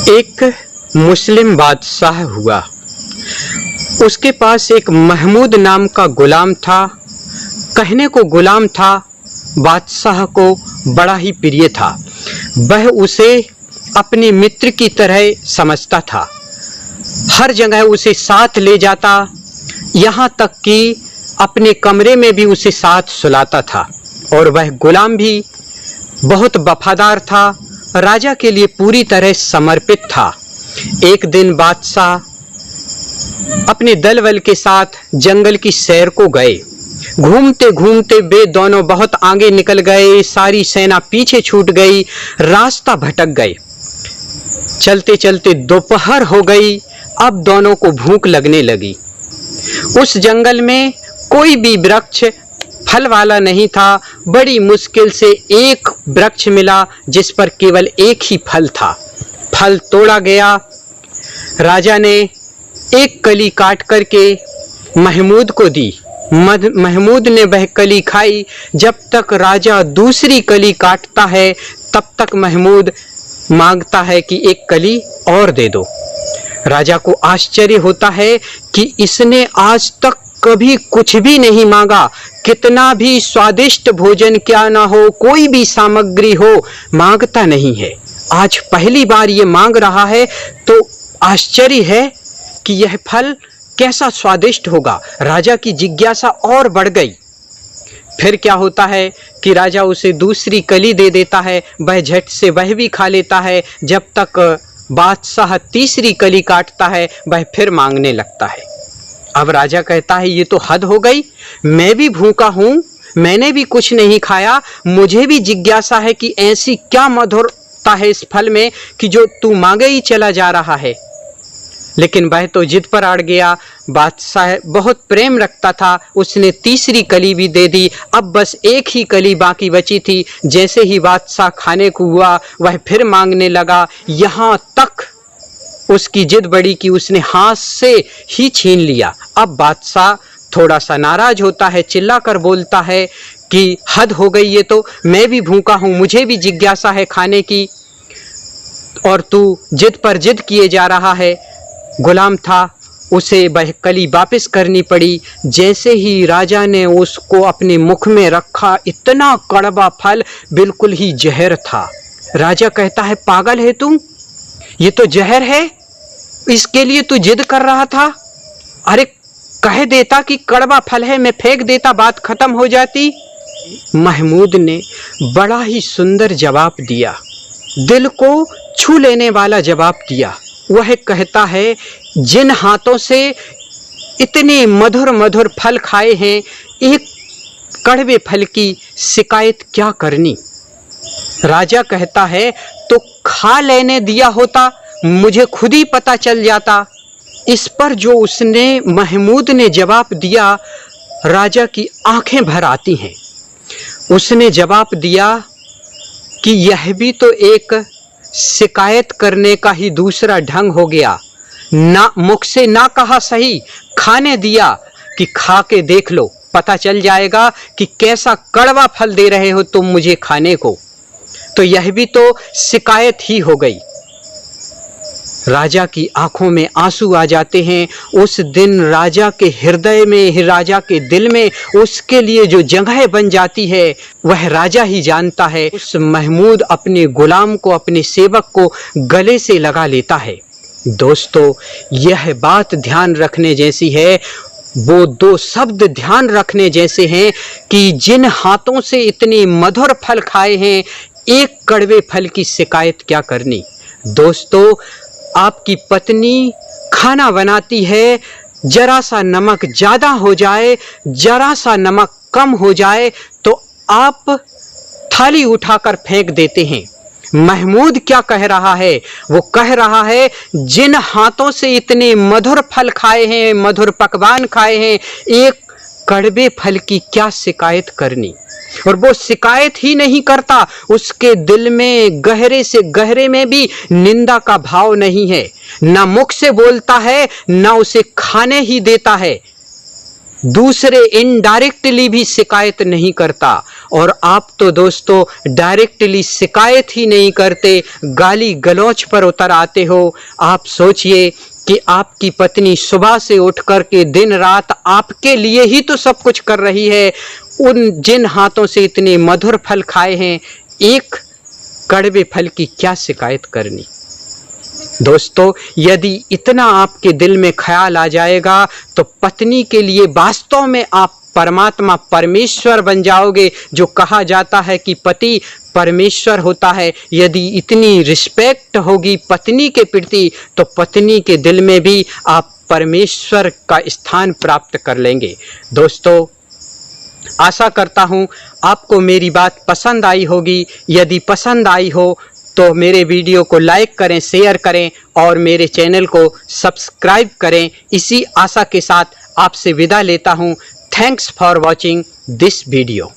एक मुस्लिम बादशाह हुआ। उसके पास एक महमूद नाम का गुलाम था। कहने को गुलाम था, बादशाह को बड़ा ही प्रिय था। वह उसे अपने मित्र की तरह समझता था। हर जगह उसे साथ ले जाता, यहाँ तक कि अपने कमरे में भी उसे साथ सुलाता था। और वह गुलाम भी बहुत वफादार था, राजा के लिए पूरी तरह समर्पित था। एक दिन बादशाह अपने दल बल के साथ जंगल की सैर को गए। घूमते घूमते वे दोनों बहुत आगे निकल गए। सारी सेना पीछे छूट गई, रास्ता भटक गए। चलते चलते दोपहर हो गई। अब दोनों को भूख लगने लगी। उस जंगल में कोई भी वृक्ष फल वाला नहीं था। बड़ी मुश्किल से एक वृक्ष मिला जिस पर केवल एक ही फल था। फल तोड़ा गया। राजा ने एक कली काट करके महमूद को दी। महमूद ने वह कली खाई। जब तक राजा दूसरी कली काटता है तब तक महमूद मांगता है कि एक कली और दे दो। राजा को आश्चर्य होता है कि इसने आज तक कभी कुछ भी नहीं मांगा। कितना भी स्वादिष्ट भोजन क्या ना हो, कोई भी सामग्री हो, मांगता नहीं है। आज पहली बार ये मांग रहा है तो आश्चर्य है कि यह फल कैसा स्वादिष्ट होगा। राजा की जिज्ञासा और बढ़ गई। फिर क्या होता है कि राजा उसे दूसरी कली दे देता है। वह झट से वह भी खा लेता है। जब तक बादशाह तीसरी कली काटता है वह फिर मांगने लगता है। अब राजा कहता है ये तो हद हो गई, मैं भी भूखा हूँ, मैंने भी कुछ नहीं खाया, मुझे भी जिज्ञासा है कि ऐसी क्या मधुरता है इस फल में कि जो तू मांगे ही चला जा रहा है। लेकिन वह तो जिद पर अड़ गया। बादशाह बहुत प्रेम रखता था, उसने तीसरी कली भी दे दी। अब बस एक ही कली बाकी बची थी। जैसे ही बादशाह खाने को हुआ वह फिर मांगने लगा। यहाँ तक उसकी जिद बढ़ी कि उसने हाथ से ही छीन लिया। अब बादशाह थोड़ा सा नाराज होता है, चिल्लाकर बोलता है कि हद हो गई, ये तो मैं भी भूखा हूँ, मुझे भी जिज्ञासा है खाने की और तू जिद पर जिद किए जा रहा है। गुलाम था, उसे वह कली वापस करनी पड़ी। जैसे ही राजा ने उसको अपने मुख में रखा, इतना कड़वा फल, बिल्कुल ही जहर था। राजा कहता है पागल है तुम, ये तो जहर है, इसके लिए तू जिद कर रहा था। अरे कह देता कि कड़वा फल है, मैं फेंक देता, बात खत्म हो जाती। महमूद ने बड़ा ही सुंदर जवाब दिया, दिल को छू लेने वाला जवाब दिया। वह कहता है जिन हाथों से इतने मधुर मधुर फल खाए हैं, एक कड़वे फल की शिकायत क्या करनी। राजा कहता है तो खा लेने दिया होता, मुझे खुद ही पता चल जाता। इस पर जो उसने महमूद ने जवाब दिया, राजा की आंखें भर आती हैं। उसने जवाब दिया कि यह भी तो एक शिकायत करने का ही दूसरा ढंग हो गया। ना मुख से ना कहा सही, खाने दिया कि खा के देख लो, पता चल जाएगा कि कैसा कड़वा फल दे रहे हो तुम मुझे खाने को। तो यह भी तो शिकायत ही हो गई। राजा की आंखों में आंसू आ जाते हैं। उस दिन राजा के हृदय में, राजा के दिल में उसके लिए जो जगह बन जाती है वह राजा ही जानता है। उस महमूद अपने गुलाम को, अपने सेवक को गले से लगा लेता है। दोस्तों, यह बात ध्यान रखने जैसी है, वो दो शब्द ध्यान रखने जैसे हैं कि जिन हाथों से इतने मधुर फल खाए हैं, एक कड़वे फल की शिकायत क्या करनी। दोस्तों, आपकी पत्नी खाना बनाती है, जरा सा नमक ज़्यादा हो जाए, जरा सा नमक कम हो जाए तो आप थाली उठाकर फेंक देते हैं। महमूद क्या कह रहा है? वो कह रहा है जिन हाथों से इतने मधुर फल खाए हैं, मधुर पकवान खाए हैं, एक कड़वे फल की क्या शिकायत करनी। और वो शिकायत ही नहीं करता, उसके दिल में गहरे से गहरे में भी निंदा का भाव नहीं है। ना मुख से बोलता है, ना उसे खाने ही देता है। दूसरे इनडायरेक्टली भी शिकायत नहीं करता, और आप तो दोस्तों डायरेक्टली शिकायत ही नहीं करते, गाली गलौच पर उतर आते हो। आप सोचिए कि आपकी पत्नी सुबह से उठ कर के दिन रात आपके लिए ही तो सब कुछ कर रही है, उन जिन हाथों से इतने मधुर फल खाए हैं, एक कड़वे फल की क्या शिकायत करनी। दोस्तों यदि इतना आपके दिल में ख्याल आ जाएगा तो पत्नी के लिए वास्तव में आप परमात्मा परमेश्वर बन जाओगे। जो कहा जाता है कि पति परमेश्वर होता है, यदि इतनी रिस्पेक्ट होगी पत्नी के प्रति तो पत्नी के दिल में भी आप परमेश्वर का स्थान प्राप्त कर लेंगे। दोस्तों आशा करता हूँ आपको मेरी बात पसंद आई होगी। यदि पसंद आई हो तो मेरे वीडियो को लाइक करें, शेयर करें और मेरे चैनल को सब्सक्राइब करें। इसी आशा के साथ आपसे विदा लेता हूँ। Thanks for watching this video.